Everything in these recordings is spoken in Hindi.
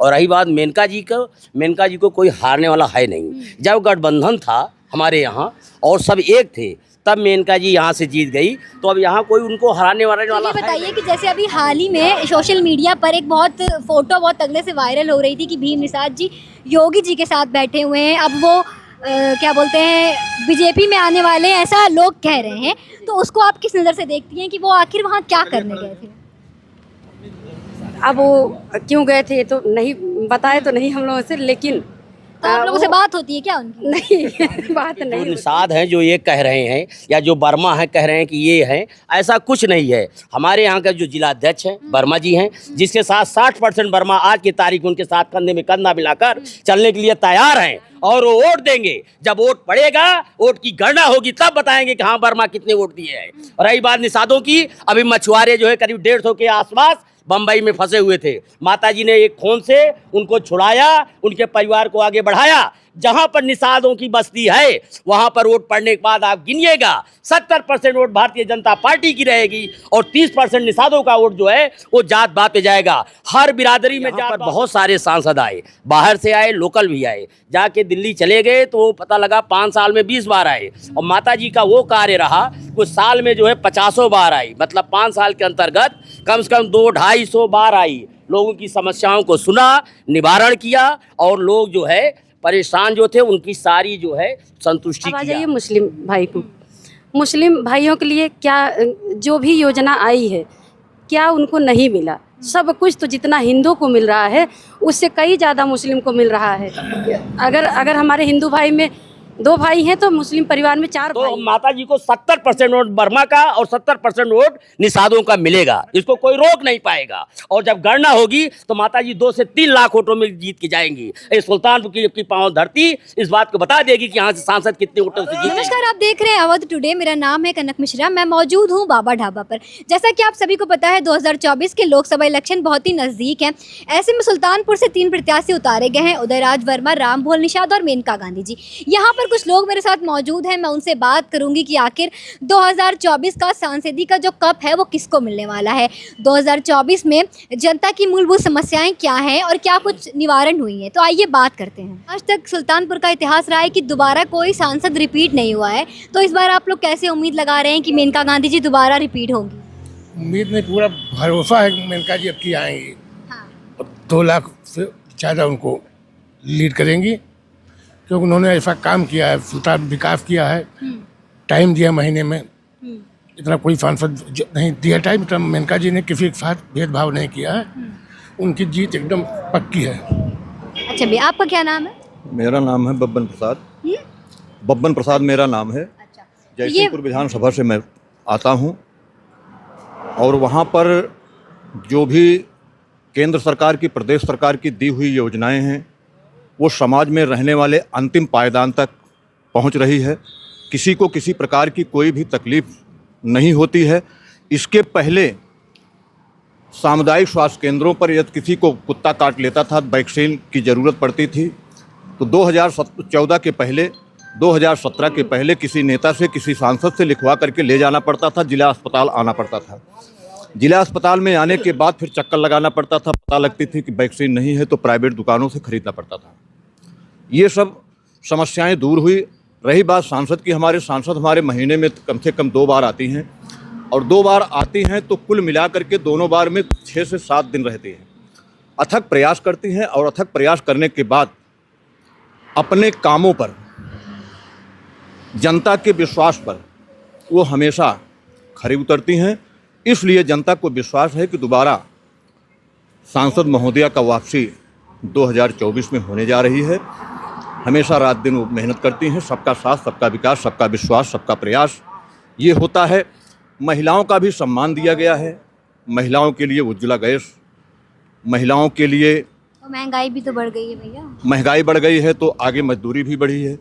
और रही बात मेनका जी को कोई हारने वाला है नहीं। जब गठबंधन था हमारे यहाँ और सब एक थे, तब मेनका जी यहाँ से जीत गई, तो अब यहाँ कोई उनको हराने वाला तो ये बताइए कि जैसे अभी हाल ही में सोशल मीडिया पर एक फोटो बहुत तगड़े से वायरल हो रही थी कि भीम निषाद जी योगी जी के साथ बैठे हुए हैं, अब वो क्या बोलते हैं बीजेपी में आने वाले हैं, ऐसा लोग कह रहे हैं, तो उसको आप किस नज़र से देखती हैं कि वो आखिर वहाँ क्या करने गए थे? अब वो क्यों गए थे तो नहीं बताए तो नहीं हम लोगों से, लेकिन तो आप लोगों से बात होती है क्या उनकी? नहीं बात जो नहीं। निषाद हैं जो ये कह रहे हैं या जो वर्मा है कह रहे हैं कि ये हैं, ऐसा कुछ नहीं है। हमारे यहाँ का जो जिलाध्यक्ष हैं वर्मा जी हैं, जिसके साथ 60% वर्मा आज की तारीख उनके साथ कंधे में कंधा मिलाकर चलने के लिए तैयार हैं, और वो वोट देंगे। जब वोट पड़ेगा, वोट की गणना होगी, तब बताएंगे कि हाँ वर्मा कितने वोट दिए हैं। और रही बात निषादों की, अभी मछुआरे जो है करीब 150 के आसपास बम्बई में फंसे हुए थे, माताजी ने एक फोन से उनको छुड़ाया, उनके परिवार को आगे बढ़ाया। जहां पर निषादों की बस्ती है वहां पर वोट पड़ने के बाद आप गिनिएगा 70% वोट भारतीय जनता पार्टी की रहेगी और 30% निषादों का वोट जो है वो जात बात पे जाएगा। हर बिरादरी में जात बहुत सारे सांसद आए, बाहर से आए, लोकल भी आए, जाके दिल्ली चले गए तो पता लगा 5 साल में 20 बार आए। और माता जी का वो कार्य रहा, कुछ साल में जो है 50 बार आई, मतलब 5 साल के अंतर्गत कम से कम 200-250 बार आई, लोगों की समस्याओं को सुना, निवारण किया, और लोग जो है परेशान जो थे उनकी सारी जो है संतुष्टि अब आ किया। जाइए मुस्लिम भाई को, मुस्लिम भाइयों के लिए क्या जो भी योजना आई है क्या उनको नहीं मिला? सब कुछ तो जितना हिंदू को मिल रहा है उससे कई ज़्यादा मुस्लिम को मिल रहा है। अगर हमारे हिंदू भाई में 2 भाई हैं तो मुस्लिम परिवार में 4 तो भाई। माता जी को 70% वोट वर्मा का और 70% वोट निषादों का मिलेगा, इसको कोई रोक नहीं पाएगा। और जब गणना होगी तो माता जी 2 से 3 लाख वोटों में जीत के जाएंगी। सुल्तानपुर की पांव धरती इस बात को बता देगी कि यहाँ से सांसद कितने वोटों से जीते। नमस्कार, आप देख रहे हैं अवध टुडे। मेरा नाम है कनक मिश्रा, मैं मौजूद हूँ बाबा ढाबा पर। जैसा कि आप सभी को पता है 2024 के लोकसभा इलेक्शन बहुत ही नजदीक हैं। ऐसे में सुल्तानपुर से 3 प्रत्याशी उतारे गए हैं, उदयराज वर्मा, रामभोल निषाद और मेनका गांधी जी। यहाँ पर कुछ लोग मेरे साथ मौजूद हैं, मैं उनसे बात करूंगी कि आखिर 2024 का सांसदी का जो कप है वो किसको मिलने वाला है, 2024 में जनता की मूलभूत समस्याएं क्या हैं और क्या कुछ निवारण हुई है। तो आइए बात करते हैं। आज तक सुल्तानपुर का इतिहास रहा है कि दोबारा कोई सांसद रिपीट नहीं हुआ है, तो इस बार आप लोग कैसे उम्मीद लगा रहे हैं कि मेनका गांधी जी दोबारा रिपीट होंगी? उम्मीद नहीं, पूरा भरोसा है कि मेनका जी अब की आएंगी। हाँ। 2 लाख से ज़्यादा उनको लीड करेंगी, क्योंकि उन्होंने ऐसा काम किया है, सुल्तान विकास किया है, टाइम दिया महीने में, इतना कोई सांसद नहीं दिया टाइम, इतना मेनका जी ने किसी के साथ भेदभाव नहीं किया है। उनकी जीत एकदम पक्की है। अच्छा भैया, आपका क्या नाम है? मेरा नाम है बब्बन प्रसाद। बब्बन प्रसाद मेरा नाम है। अच्छा, जयसिंहपुर विधानसभा से मैं आता हूं, और वहां पर जो भी केंद्र सरकार की, प्रदेश सरकार की दी हुई योजनाएं हैं वो समाज में रहने वाले अंतिम पायदान तक पहुंच रही है। किसी को किसी प्रकार की कोई भी तकलीफ नहीं होती है। इसके पहले सामुदायिक स्वास्थ्य केंद्रों पर यदि किसी को कुत्ता काट लेता था, वैक्सीन की ज़रूरत पड़ती थी, तो 2014 के पहले, 2017 के पहले किसी नेता से, किसी सांसद से लिखवा करके ले जाना पड़ता था, जिला अस्पताल आना पड़ता था। जिला अस्पताल में आने के बाद फिर चक्कर लगाना पड़ता था, पता लगती थी कि वैक्सीन नहीं है तो प्राइवेट दुकानों से खरीदना पड़ता था। ये सब समस्याएं दूर हुई। रही बात सांसद की, हमारे सांसद हमारे महीने में कम से कम 2 बार आती हैं, और 2 बार आती हैं तो कुल मिला करके दोनों बार में 6 से 7 दिन रहती हैं। अथक प्रयास करती हैं, और अथक प्रयास करने के बाद अपने कामों पर, जनता के विश्वास पर वो हमेशा खरी उतरती हैं। इसलिए जनता को विश्वास है कि दोबारा सांसद महोदया का वापसी 2024 में होने जा रही है। हमेशा रात दिन वो मेहनत करती हैं। सबका साथ, सबका विकास, सबका विश्वास, सबका प्रयास, ये होता है। महिलाओं का भी सम्मान दिया गया है। महिलाओं के लिए उज्ज्वला गैस, महिलाओं के लिए तो महंगाई भी तो बढ़ गई है भैया। महंगाई बढ़ गई है तो आगे मजदूरी भी बढ़ी है।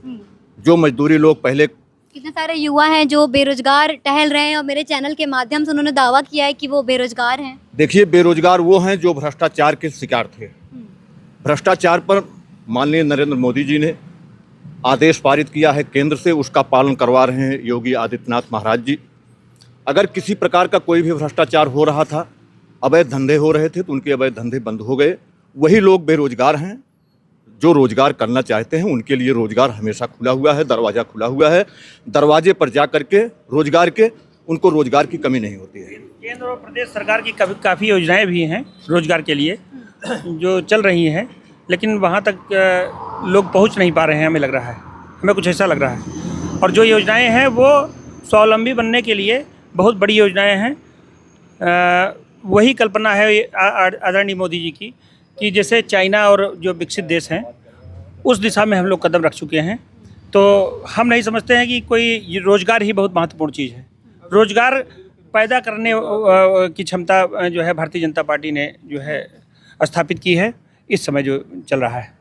जो मजदूरी लोग पहले, कितने सारे युवा हैं जो बेरोजगार टहल रहे हैं, और मेरे चैनल के माध्यम से उन्होंने दावा किया है कि वो बेरोजगार हैं। देखिए, बेरोजगार वो हैं जो भ्रष्टाचार के शिकार थे। भ्रष्टाचार पर माननीय नरेंद्र मोदी जी ने आदेश पारित किया है केंद्र से, उसका पालन करवा रहे हैं योगी आदित्यनाथ महाराज जी। अगर किसी प्रकार का कोई भी भ्रष्टाचार हो रहा था, अवैध धंधे हो रहे थे, तो उनके अवैध धंधे बंद हो गए। वही लोग बेरोजगार हैं। जो रोजगार करना चाहते हैं उनके लिए रोजगार हमेशा खुला हुआ है, दरवाज़ा खुला हुआ है। दरवाजे पर जा कर के रोजगार के उनको रोजगार की कमी नहीं होती है। केंद्र और प्रदेश सरकार की काफ़ी योजनाएं भी हैं रोजगार के लिए जो चल रही हैं, लेकिन वहाँ तक लोग पहुँच नहीं पा रहे हैं। हमें लग रहा है, हमें कुछ ऐसा लग रहा है। और जो योजनाएं हैं वो स्वावलंबी बनने के लिए बहुत बड़ी योजनाएं हैं। वही कल्पना है आदरणीय मोदी जी की कि जैसे चाइना और जो विकसित देश हैं उस दिशा में हम लोग कदम रख चुके हैं। तो हम नहीं समझते हैं कि कोई रोज़गार ही बहुत महत्वपूर्ण चीज़ है। रोज़गार पैदा करने की क्षमता जो है भारतीय जनता पार्टी ने जो है स्थापित की है इस समय जो चल रहा है।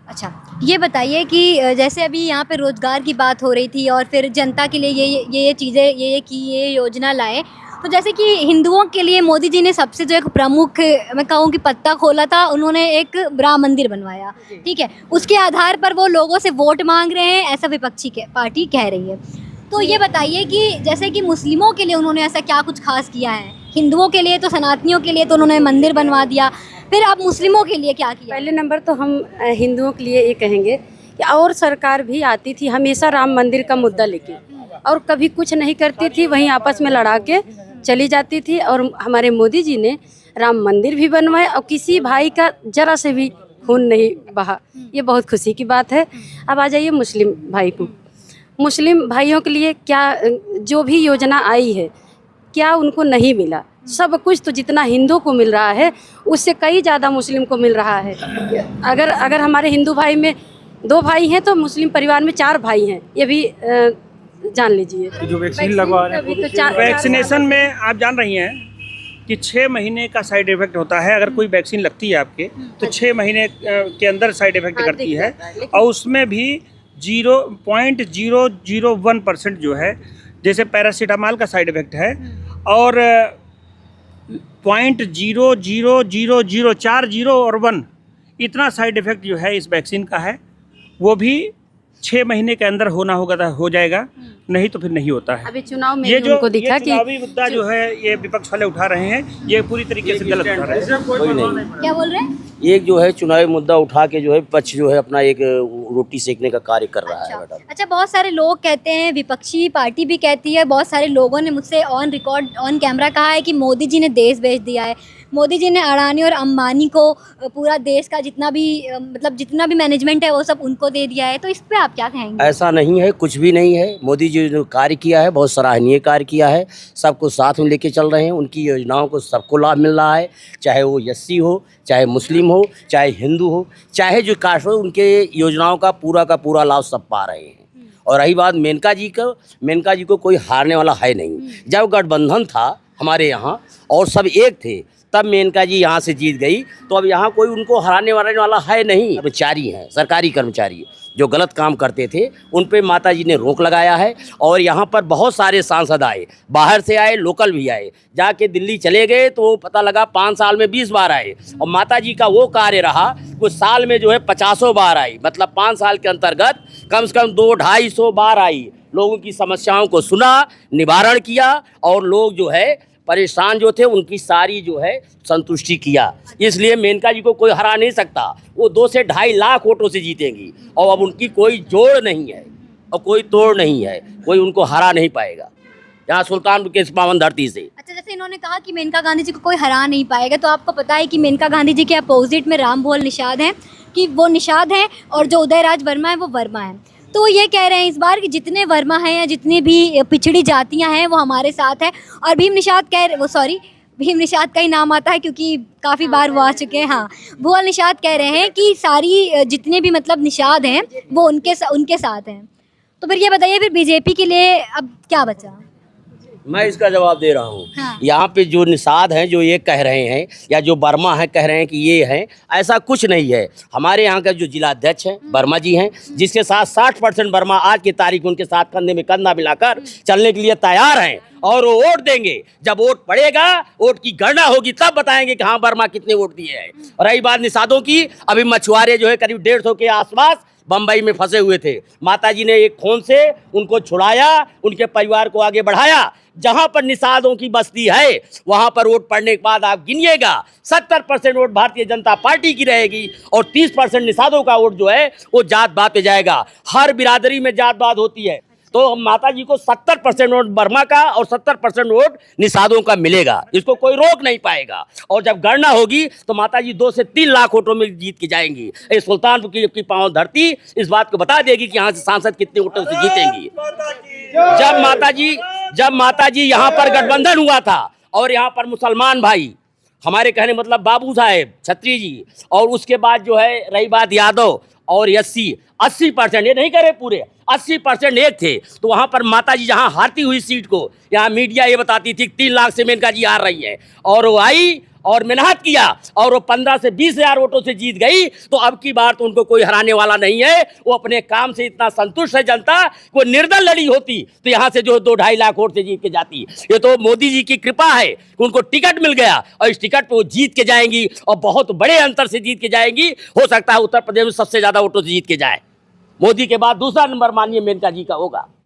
अच्छा, ये बताइए कि जैसे अभी यहाँ पे रोज़गार की बात हो रही थी और फिर जनता के लिए ये चीज़ें ये योजना लाए, तो जैसे कि हिंदुओं के लिए मोदी जी ने सबसे जो एक प्रमुख मैं कहूँ कि पत्ता खोला था, उन्होंने एक राम मंदिर बनवाया, ठीक है। उसके आधार पर वो लोगों से वोट मांग रहे हैं, ऐसा विपक्षी पार्टी कह रही है। तो ये बताइए कि जैसे कि मुस्लिमों के लिए उन्होंने ऐसा क्या कुछ खास किया है? हिंदुओं के लिए तो सनातनियों के लिए तो उन्होंने मंदिर बनवा दिया, फिर आप मुस्लिमों के लिए क्या किया? पहले नंबर तो हम हिंदुओं के लिए ये कहेंगे कि और सरकार भी आती थी हमेशा राम मंदिर का मुद्दा लेके, और कभी कुछ नहीं करती थी, वहीं आपस में लड़ा के चली जाती थी। और हमारे मोदी जी ने राम मंदिर भी बनवाए और किसी भाई का जरा से भी खून नहीं बहा, ये बहुत खुशी की बात है। अब आ जाइए मुस्लिम भाई को। मुस्लिम भाइयों के लिए क्या जो भी योजना आई है क्या उनको नहीं मिला? सब कुछ तो जितना हिंदू को मिल रहा है उससे कई ज़्यादा मुस्लिम को मिल रहा है। अगर हमारे हिंदू भाई में 2 भाई हैं तो मुस्लिम परिवार में 4 भाई हैं, ये भी जान लीजिए। जो वैक्सीन लगवा रहे हैं, वैक्सीनेशन में आप जान रही हैं कि 6 महीने का साइड इफेक्ट होता है। अगर कोई वैक्सीन लगती है आपके तो 6 महीने के अंदर साइड इफेक्ट करती है, और उसमें भी 0.001% जो है, जैसे पैरासीटामॉल का साइड इफेक्ट है, और 0.00040 और 1 इतना साइड इफेक्ट जो है इस वैक्सीन का है, वो भी 6 महीने के अंदर होना होगा तो हो जाएगा, नहीं तो फिर नहीं होता है। अभी चुनाव में ये जो उनको दिखा कि चुनावी मुद्दा जो है ये विपक्ष वाले उठा रहे हैं, ये पूरी तरीके से गलत उठा रहे हैं। कोई नहीं, क्या बोल रहे हैं? एक जो है चुनावी मुद्दा उठा के जो है विपक्ष जो है अपना एक रोटी सेकने का कार्य कर रहा है मैडम। अच्छा, बहुत सारे लोग कहते हैं, विपक्षी पार्टी भी कहती है, बहुत सारे लोगों ने मुझसे ऑन रिकॉर्ड ऑन कैमरा कहा है कि मोदी जी ने देश बेच दिया है, मोदी जी ने अडानी और अंबानी को पूरा देश का जितना भी मतलब जितना भी मैनेजमेंट है वो सब उनको दे दिया है। तो इस पे आप क्या कहेंगे? ऐसा नहीं है, कुछ भी नहीं है। मोदी जी ने जो कार्य किया है बहुत सराहनीय कार्य किया है, सबको साथ में लेके चल रहे हैं, उनकी योजनाओं को सबको लाभ मिल रहा है, चाहे वो एससी हो, चाहे मुस्लिम हो, चाहे हिंदू हो, चाहे जो कास्ट हो, उनके योजनाओं का पूरा लाभ सब पा रहे हैं। और रही बात मेनका जी को कोई हारने वाला है नहीं। जब गठबंधन था हमारे यहाँ और सब एक थे, तब मेनका जी यहाँ से जीत गई, तो अब यहाँ कोई उनको हराने वाला है नहीं। कर्मचारी हैं, सरकारी कर्मचारी जो गलत काम करते थे उन पे माता जी ने रोक लगाया है। और यहाँ पर बहुत सारे सांसद आए, बाहर से आए, लोकल भी आए, जाके दिल्ली चले गए तो पता लगा 5 साल में 20 बार आए। और माता जी का वो कार्य रहा कुछ साल में जो है 50 बार आई, मतलब 5 साल के अंतर्गत कम से कम 200-250 बार आई, लोगों की समस्याओं को सुना, निवारण किया, और लोग जो है परेशान जो थे उनकी सारी जो है संतुष्टि किया। इसलिए मेनका जी को कोई हरा नहीं सकता, वो 2 से 2.5 लाख वोटों से जीतेंगी। और अब उनकी कोई जोड़ नहीं है और कोई तोड़ नहीं है, कोई उनको हरा नहीं पाएगा यहाँ सुल्तानपुर के इस पावन धरती से। अच्छा, जैसे इन्होंने कहा कि मेनका गांधी जी को कोई हरा नहीं पाएगा, तो आपको पता है कि मेनका गांधी जी के अपोजिट में राम भुवल निषाद हैं, कि वो निषाद हैं, और जो उदयराज वर्मा है वो वर्मा है। तो ये कह रहे हैं इस बार कि जितने वर्मा हैं या जितनी भी पिछड़ी जातियां हैं वो हमारे साथ हैं। और भीम निषाद का ही नाम आता है क्योंकि काफ़ी बार वो आ चुके हैं। हाँ, भुवल निषाद कह रहे हैं कि सारी जितने भी मतलब निषाद हैं वो उनके साथ हैं। तो फिर ये बताइए, फिर बीजेपी के लिए अब क्या बचा? मैं इसका जवाब दे रहा हूँ। हाँ। यहाँ पे जो निषाद हैं जो ये कह रहे हैं, या जो वर्मा है कह रहे हैं कि ये हैं, ऐसा कुछ नहीं है। हमारे यहाँ का जो जिलाध्यक्ष हैं वर्मा जी हैं, जिसके साथ 60% वर्मा आज की तारीख उनके साथ कंधे में कंधा मिलाकर चलने के लिए तैयार हैं, और वो वोट देंगे। जब वोट पड़ेगा, वोट की गणना होगी, तब बताएंगे कि हाँ वर्मा कितने वोट दिए हैं। और रही बात निषादों की, अभी मछुआरे जो है करीब 150 के आसपास बम्बई में फंसे हुए थे, माता जी ने एक फोन से उनको छुड़ाया, उनके परिवार को आगे बढ़ाया। जहां पर निषादों की बस्ती है वहां पर वोट पड़ने के बाद आप गिनिएगा 70% वोट भारतीय जनता पार्टी की रहेगी और 30% निषादों का वोट जो है वो जात बात पे जाएगा। हर बिरादरी में जात बात होती है, तो हम माता जी को 70% वोट बर्मा का और 70% वोट निषादों का मिलेगा, इसको कोई रोक नहीं पाएगा। और जब गणना होगी तो माता जी 2 से 3 लाख वोटों में जीत के जाएंगी। ये सुल्तानपुर की पांव धरती इस बात को बता देगी कि यहाँ से सांसद कितने वोटों से जीतेंगी। जब माता जी यहाँ पर गठबंधन हुआ था और यहाँ पर मुसलमान भाई हमारे कहने मतलब बाबू साहेब छत्री जी, और उसके बाद जो है रही बात यादव और 80% ये नहीं करे पूरे 80% एक थे, तो वहाँ पर माता जी जहाँ हारती हुई सीट को यहाँ मीडिया ये बताती थी 3 लाख से मेनका जी हार रही है, और वो आई और मेहनत किया और वो 15 से 20 हज़ार वोटों से जीत गई। तो अब की बार तो उनको कोई हराने वाला नहीं है, वो अपने काम से इतना संतुष्ट है जनता, वो निर्दल लड़ी होती तो यहाँ से जो 2-2.5 लाख वोट से जीत के जाती। ये तो मोदी जी की कृपा है कि उनको टिकट मिल गया और इस टिकट पे वो जीत के जाएंगी और बहुत बड़े अंतर से जीत के जाएंगी। हो सकता है उत्तर प्रदेश में सबसे ज़्यादा वोटों से जीत के जाए। मोदी के बाद दूसरा नंबर माननीय मेनका जी का होगा।